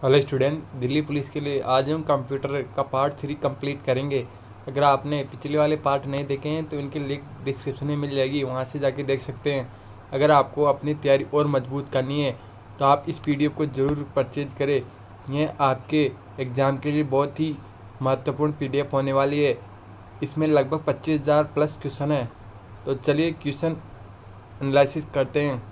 Hello student, Delhi police के लिए आज हम कंप्यूटर का पार्ट 3 कंप्लीट करेंगे। अगर आपने पिछले वाले पार्ट नहीं देखे हैं तो इनकी लिंक डिस्क्रिप्शन में मिल जाएगी, वहां से जाके देख सकते हैं। अगर आपको अपनी तैयारी और मजबूत करनी है तो आप इस पीडीएफ को ज़रूर परचेज करें। यह आपके एग्ज़ाम के लिए बहुत ही महत्वपूर्ण पीडीएफ होने वाली है। इसमें लगभग 25,000 प्लस क्वेश्चन है। तो चलिए क्वेश्चन एनालिसिस करते हैं।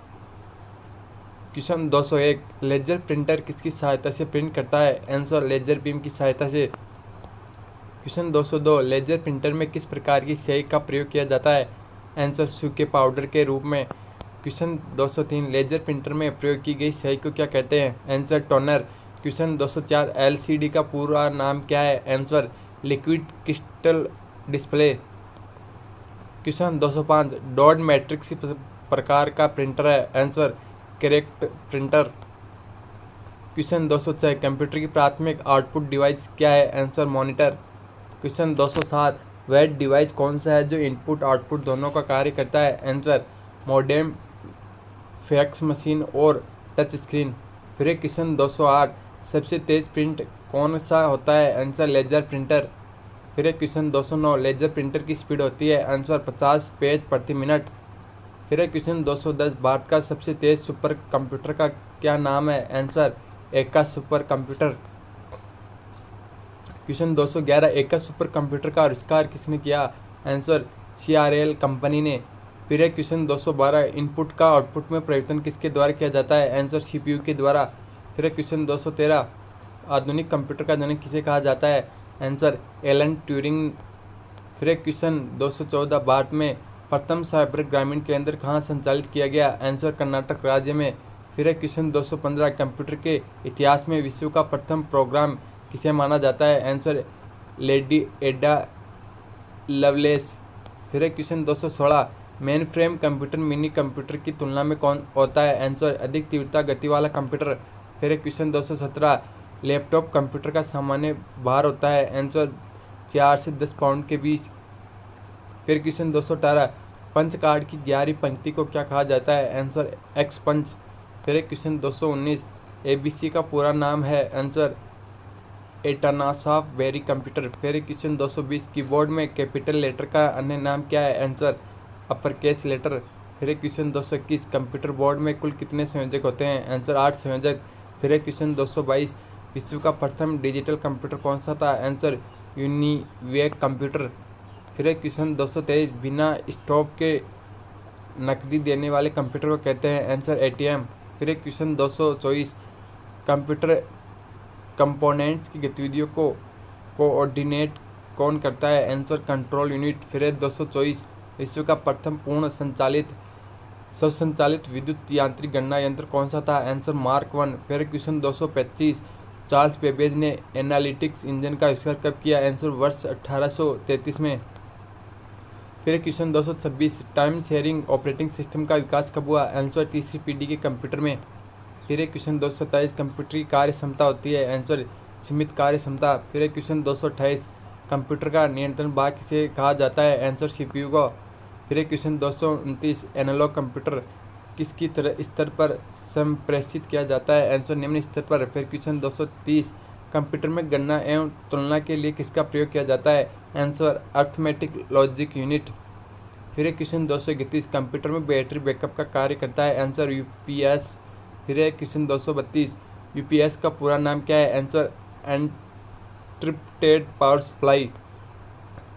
क्वेश्चन 201, लेजर प्रिंटर किसकी सहायता से प्रिंट करता है? आंसर लेजर बीम की सहायता से। क्वेश्चन 202, लेजर प्रिंटर में किस प्रकार की स्याही का प्रयोग किया जाता है? आंसर सूखे पाउडर के रूप में। क्वेश्चन 203, लेजर प्रिंटर में प्रयोग की गई स्याही को क्या कहते हैं? Answer toner. क्वेश्चन 204, एलसीडी का पूरा नाम क्या है? Answer liquid crystal display. Question 205, dot matrix प्रकार का प्रिंटर है? Answer correct printer. Question 206, computer की प्राथमिक आउटपुट डिवाइस क्या है? Answer monitor. क्वेश्चन 207, वह डिवाइस कौन सा है जो इनपुट आउटपुट दोनों का कार्य करता है? आंसर मॉडेम, फैक्स मशीन और टच स्क्रीन। फिर क्वेश्चन 208, सबसे तेज प्रिंट कौन सा होता है? Answer laser printer. फिर क्वेश्चन 209, लेजर प्रिंटर की स्पीड होती है? आंसर 50 पेज प्रति मिनट। फिर क्वेश्चन 210, भारत का सबसे तेज सुपर कंप्यूटर का क्या नाम है? आंसर एका सुपर कंप्यूटर। क्वेश्चन 211, एका सुपर कंप्यूटर का आविष्कार किसने किया? आंसर CRL कंपनी ने। फिर क्वेश्चन 212, इनपुट का आउटपुट में परिवर्तन किसके द्वारा किया जाता है? आंसर CPU के द्वारा। फिर क्वेश्चन 213, आधुनिक कंप्यूटर का जनक किसे कहा जाता है? Answer Alan Turing. फिर क्वेश्चन 214, भारत में प्रथम साइबर ग्रामीण केंद्र कहाँ संचालित किया गया? आंसर कर्नाटक राज्य में। फिर क्वेश्चन 215, कंप्यूटर के इतिहास में विश्व का प्रथम प्रोग्राम किसे माना जाता है? Answer Lady Ada Lovelace. फिर question 216, mainframe computer mini computer की तुलना में कौन होता है? आंसर अधिक तीव्रता गति वाला कंप्यूटर। फिर क्वेश्चन 217, लैपटॉप कंप्यूटर का सामान्य भार होता है? आंसर 4 से 10 पाउंड के बीच। फिर क्वेश्चन 218, पंच कार्ड की 11वीं पंक्ति को क्या कहा जाता है? Answer X punch. फिर क्वेश्चन 219, ABC का पूरा नाम है? Answer Atanasoff Berry computer. फिर क्वेश्चन 220, कीबोर्ड में कैपिटल लेटर का अन्य नाम क्या है? Answer upper case letter. फिर क्वेश्चन 221, कंप्यूटर बोर्ड में कुल कितने संयोजक होते हैं? आंसर 8 संयोजक। फिर क्वेश्चन 222, विश्व का प्रथम डिजिटल कंप्यूटर कौन सा था? Answer UNIVAC computer. फिर क्वेश्चन 223, बिना स्टॉप के नकदी देने वाले कंप्यूटर को कहते हैं? Answer ATM। फिर क्वेश्चन 224, कंप्यूटर कंपोनेंट्स की गतिविधियों को कोऑर्डिनेट कौन करता है? Answer control unit. फिर 224, विश्व का प्रथम पूर्ण स्वसंचालित विद्युत यांत्रिक गणना यंत्र कौन सा था? Answer mark 1। फिर क्वेश्चन 225, चार्ल्स बेबेज ने एनालिटिक्स इंजन का आविष्कार कब किया? आंसर वर्ष 1833 में। फिर question 226, time sharing operating system का विकास कब हुआ? आंसर तीसरी पीढ़ी के कंप्यूटर में। फिर क्वेश्चन 227, कंप्यूटर की कार्य क्षमता होती है? आंसर सीमित कार्य क्षमता। फिर क्वेश्चन 228, कंप्यूटर का नियंत्रण भाग किसे कहा जाता है? आंसर CPU को। फिर क्वेश्चन 229, एनालॉग कंप्यूटर किसकी स्तर पर संप्रेषित किया जाता है? आंसर निम्न स्तर पर। फिर क्वेश्चन 230, कंप्यूटर में गणना एवं तुलना के लिए किसका प्रयोग किया जाता है? Answer arithmetic logic unit. फिर क्वेश्चन 231, कंप्यूटर में बैटरी बैकअप का कार्य करता है? Answer UPS। फिर क्वेश्चन 232, UPS का पूरा नाम क्या है? Answer encrypted power supply.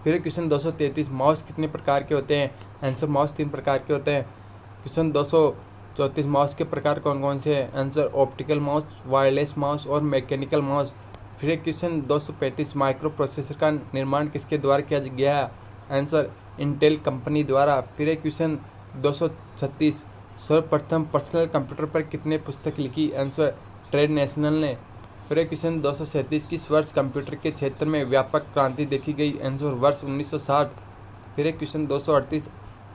फिर क्वेश्चन 233, माउस कितने प्रकार के होते हैं? आंसर माउस 3 प्रकार के होते हैं। क्वेश्चन 234, माउस के प्रकार कौन कौन से हैं? Answer optical mouse, wireless mouse और मैकेनिकल माउस। फिर क्वेश्चन 235, माइक्रो प्रोसेसर का निर्माण किसके द्वारा किया गया है? आंसर इंटेल कंपनी द्वारा। फिर क्वेश्चन 236, सर्वप्रथम पर्सनल कंप्यूटर पर कितने पुस्तक लिखी? आंसर ट्रेड नेशनल ने। फिर क्वेश्चन 237, किस वर्ष कंप्यूटर के क्षेत्र में व्यापक क्रांति देखी गई? आंसर वर्ष 1960। फिर क्वेश्चन 238,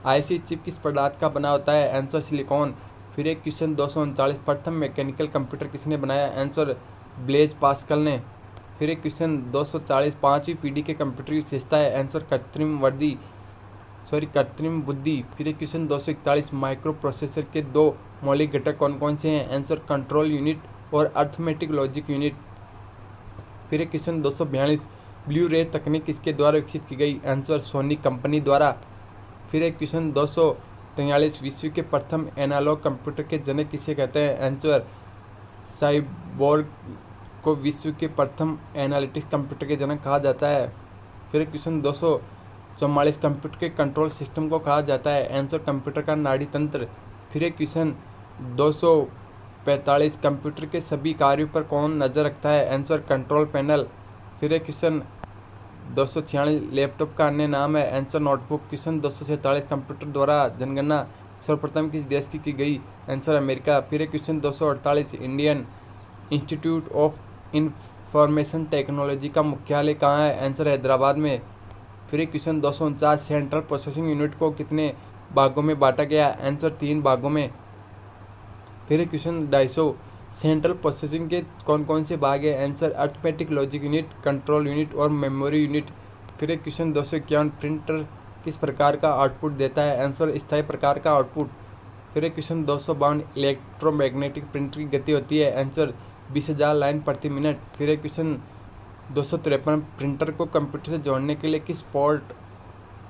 IC चिप किस पदार्थ का बना होता है? Answer silicon. फिर क्वेश्चन 239, प्रथम मैकेनिकल कंप्यूटर किसने बनाया? आंसर ब्लेज पास्कल ने। फिर क्वेश्चन 240, 5वीं पीढ़ी के कंप्यूटर की विशेषता है? आंसर कृत्रिम बुद्धि। फिर क्वेश्चन 241, माइक्रो प्रोसेसर के 2 मौलिक घटक कौन कौन से हैं? आंसर कंट्रोल यूनिट और अर्थमेटिक लॉजिक यूनिट। फिर एक क्वेश्चन 242, ब्लू रे तकनीक किसके द्वारा विकसित की गई? आंसर सोनी कंपनी द्वारा। फिर एक क्वेश्चन 243, विश्व के प्रथम एनालॉग कंप्यूटर के जनक किसे कहते हैं? आंसर साइबोर्ग को विश्व के प्रथम एनालिटिक्स कंप्यूटर के जनक कहा जाता है। फिर एक क्वेश्चन 244, कंप्यूटर के कंट्रोल सिस्टम को कहा जाता है? आंसर कंप्यूटर का नाड़ी तंत्र। फिर एक क्वेश्चन 245, कंप्यूटर के सभी कार्यों पर कौन नज़र रखता है? Answer control panel. फिर एक क्वेश्चन 246, लैपटॉप का अन्य नाम है? Answer notebook. क्वेश्चन 247, कंप्यूटर द्वारा जनगणना सर्वप्रथम किस देश की गई? Answer America. फिर एक question 248, Indian institute of information technology का मुख्यालय कहाँ है? आंसर हैदराबाद में। फिर एक क्वेश्चन 249, सेंट्रल प्रोसेसिंग यूनिट को कितने भागों में बांटा गया? आंसर 3 भागों में। फिर एक क्वेश्चन 250, सेंट्रल प्रोसेसिंग के कौन कौन से भाग हैं? Answer arithmetic logic unit, control unit और मेमोरी यूनिट। फिर एक क्वेश्चन 251, प्रिंटर किस प्रकार का आउटपुट देता है? आंसर स्थायी प्रकार का आउटपुट। फिर एक क्वेश्चन 252, इलेक्ट्रोमैग्नेटिक प्रिंटर की गति होती है? आंसर 20,000 लाइन प्रति मिनट। फिर एक क्वेश्चन 253, प्रिंटर को कंप्यूटर से जोड़ने के लिए किस पोर्ट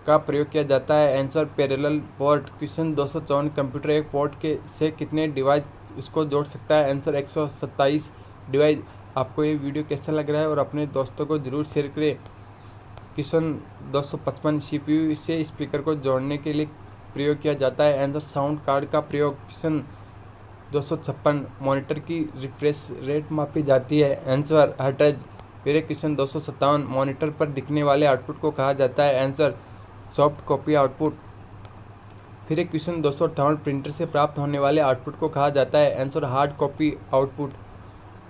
का प्रयोग किया जाता है? Answer parallel port. Question 254, computer एक पोर्ट के से कितने डिवाइस उसको जोड़ सकता है? Answer 127 device. आपको ये वीडियो कैसा लग रहा है और अपने दोस्तों को ज़रूर शेयर करें। क्वेश्चन 255, CPU से स्पीकर को जोड़ने के लिए प्रयोग किया जाता है? आंसर साउंड कार्ड का प्रयोग। क्वेश्चन 256, मॉनिटर की रिफ्रेश रेट मापी जाती है? Answer hertz. फिर एक क्वेश्चन 257, मॉनिटर पर दिखने वाले आउटपुट को कहा जाता है? Answer soft copy output. फिर एक क्वेश्चन 258, प्रिंटर से प्राप्त होने वाले आउटपुट को कहा जाता है? Answer hard copy output.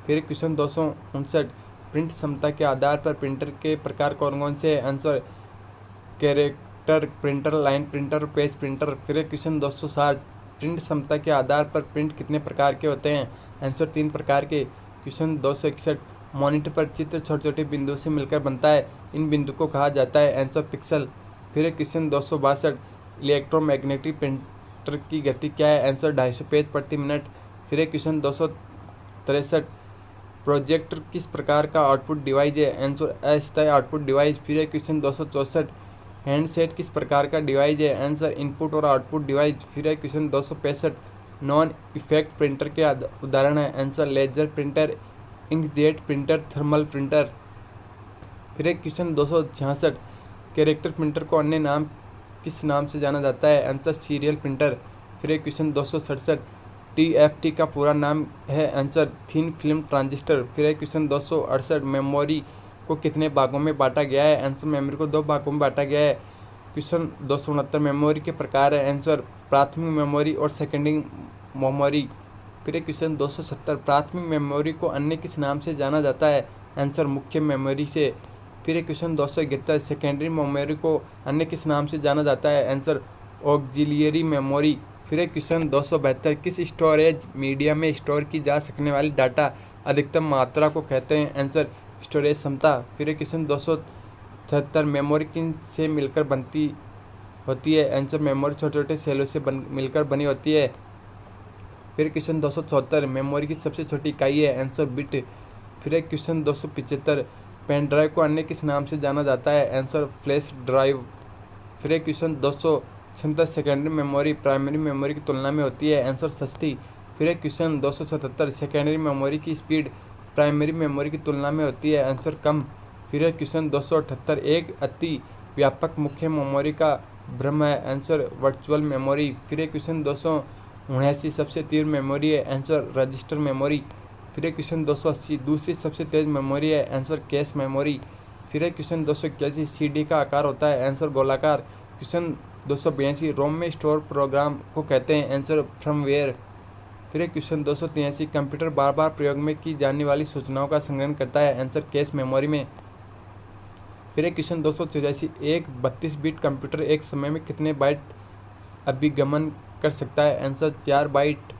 फिर एक क्वेश्चन 259, प्रिंट क्षमता के आधार पर प्रिंटर के प्रकार कौन कौन से हैं? Answer character printer, line printer, page printer. फिर एक क्वेश्चन 260, प्रिंट क्षमता के आधार पर प्रिंट कितने प्रकार के होते हैं? आंसर 3 प्रकार के। क्वेश्चन 261, मॉनिटर पर चित्र छोटे छोटे बिंदुओं से मिलकर बनता है, इन बिंदु को कहा जाता है? Answer pixel. फिर एक क्वेश्चन 262, इलेक्ट्रोमैग्नेटिक प्रिंटर की गति क्या है? आंसर 250 पेज प्रति मिनट। फिर एक क्वेश्चन 263, प्रोजेक्टर किस प्रकार का आउटपुट डिवाइस है? आंसर अस्थायी आउटपुट डिवाइस। फिर एक क्वेश्चन 264, हैंडसेट किस प्रकार का डिवाइस है? आंसर इनपुट और आउटपुट डिवाइस। फिर एक क्वेश्चन 265, नॉन इफेक्ट प्रिंटर के उदाहरण है? Answer laser printer, inkjet printer, thermal printer. फिर एक क्वेश्चन 266, कैरेक्टर प्रिंटर को अन्य नाम किस नाम से जाना जाता है? Answer serial printer. फिर एक क्वेश्चन 267, TFT का पूरा नाम है? Answer thin film transistor. फिर एक क्वेश्चन 268, मेमोरी को कितने भागों में बांटा गया है? आंसर मेमोरी को 2 भागों में बांटा गया है। क्वेश्चन 269, मेमोरी के प्रकार है? आंसर प्राथमिक मेमोरी और सेकेंडरी मेमोरी। फिर एक क्वेश्चन 270, प्राथमिक मेमोरी को अन्य किस नाम से जाना जाता है? आंसर मुख्य मेमोरी से। फिर एक क्वेश्चन 271, सेकेंडरी मेमोरी को अन्य किस नाम से जाना जाता है? Answer auxiliary memory. फिर एक क्वेश्चन 272, किस स्टोरेज मीडिया में स्टोर की जा सकने वाली डाटा अधिकतम मात्रा को कहते हैं? आंसर स्टोरेज क्षमता। फिर एक क्वेश्चन 273, मेमोरी किन से मिलकर बनती होती है? आंसर मेमोरी छोटे छोटे सेलों से मिलकर बनी होती है। फिर क्वेश्चन 274, मेमोरी की सबसे छोटी इकाई है? Answer bit. फिर एक क्वेश्चन 275, पेन ड्राइव को अन्य किस नाम से जाना जाता है? Answer flash drive. फिर एक question 277, secondary memory primary memory की तुलना में होती है? आंसर सस्ती। फिर एक क्वेश्चन 277, सेकेंडरी मेमोरी की स्पीड प्राइमरी मेमोरी की तुलना में होती है? आंसर कम। फिर एक क्वेश्चन 278, एक अति व्यापक मुख्य मेमोरी का भ्रम है? Answer virtual memory. फिर एक क्वेश्चन 279, सबसे तीव्र मेमोरी है? Answer register memory. फिर एक क्वेश्चन 280, दूसरी सबसे तेज मेमोरी है? Answer cache memory. फिर एक क्वेश्चन 281, CD का आकार होता है? आंसर गोलाकार। क्वेश्चन 282, रोम में स्टोर प्रोग्राम को कहते हैं? Answer firmware. फिर एक क्वेश्चन 283, कंप्यूटर बार बार प्रयोग में की जाने वाली सूचनाओं का संग्रहण करता है? आंसर कैश मेमोरी में। फिर एक क्वेश्चन 284, एक 32 बिट कंप्यूटर एक समय में कितने बाइट अभिगमन कर सकता है? Answer 4 byte.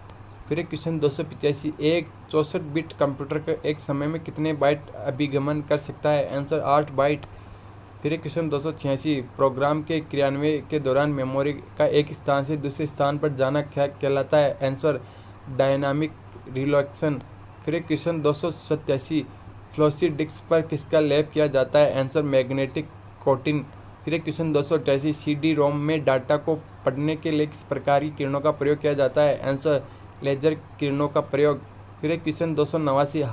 फिर एक क्वेश्चन 285, एक 64 बिट कंप्यूटर एक समय में कितने बाइट अभिगमन कर सकता है? Answer 8 byte. फिर एक क्वेश्चन 286, प्रोग्राम के क्रियान्वयन के दौरान मेमोरी का एक स्थान से दूसरे स्थान पर जाना क्या कहलाता है? Answer dynamic relocation. फिर एक क्वेश्चन 287 फ्लॉसी डिस्क पर किसका लेप किया जाता है? Answer magnetic cotton. फिर एक क्वेश्चन 288 CD रोम में डाटा को पढ़ने के लिए किस प्रकार की किरणों का प्रयोग किया जाता है? आंसर लेजर किरणों का प्रयोग। फिर एक क्वेश्चन 289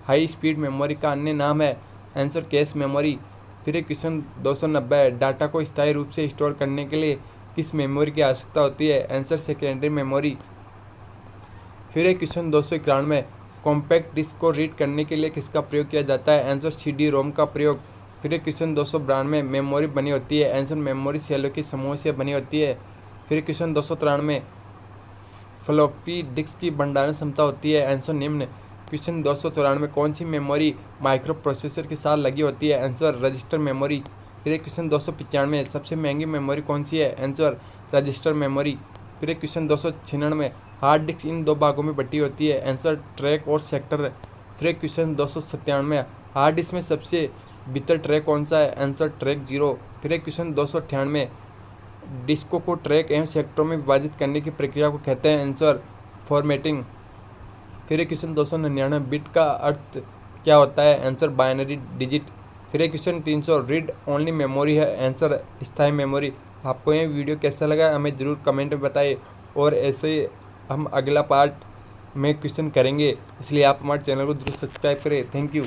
हाई स्पीड मेमोरी का अन्य नाम है? Answer cache memory. फिर एक क्वेश्चन 290 डाटा को स्थायी रूप से स्टोर करने के लिए किस मेमोरी की आवश्यकता होती है? Answer secondary memory. फिर एक क्वेश्चन 291 कॉम्पैक्ट डिस्क को रीड करने के लिए किसका प्रयोग किया जाता है? आंसर CD रोम का प्रयोग। फिर एक क्वेश्चन 292 मेमोरी बनी होती है? आंसर मेमोरी सेलों के समूह से बनी होती है। फिर क्वेश्चन 293 फ्लॉपी डिस्क की भंडारण क्षमता होती है? आंसर निम्न। क्वेश्चन 294 कौन सी मेमोरी माइक्रो प्रोसेसर के साथ लगी होती है? Answer register memory. फिर एक क्वेश्चन 295 सबसे महंगी मेमोरी कौन सी है? Answer register memory. फिर एक क्वेश्चन 296 हार्ड डिस्क इन दो भागों में बटी होती है? आंसर ट्रैक और सेक्टर। फिर एक क्वेश्चन 297 हार्ड डिस्क में सबसे भीतर ट्रैक कौन सा है? Answer track 0। फिर एक क्वेश्चन 298 डिस्कों को ट्रैक एवं सेक्टरों में विभाजित करने की प्रक्रिया को कहते हैं? Answer formatting. फिर एक क्वेश्चन 299 बिट का अर्थ क्या होता है? Answer binary digit. फिर एक क्वेश्चन 300 रीड ओनली मेमोरी है? आंसर स्थायी मेमोरी। आपको ये वीडियो कैसा लगा हमें ज़रूर कमेंट में बताइए, और ऐसे हम अगला पार्ट में क्वेश्चन करेंगे, इसलिए आप हमारे चैनल को जरूर सब्सक्राइब करें। Thank you.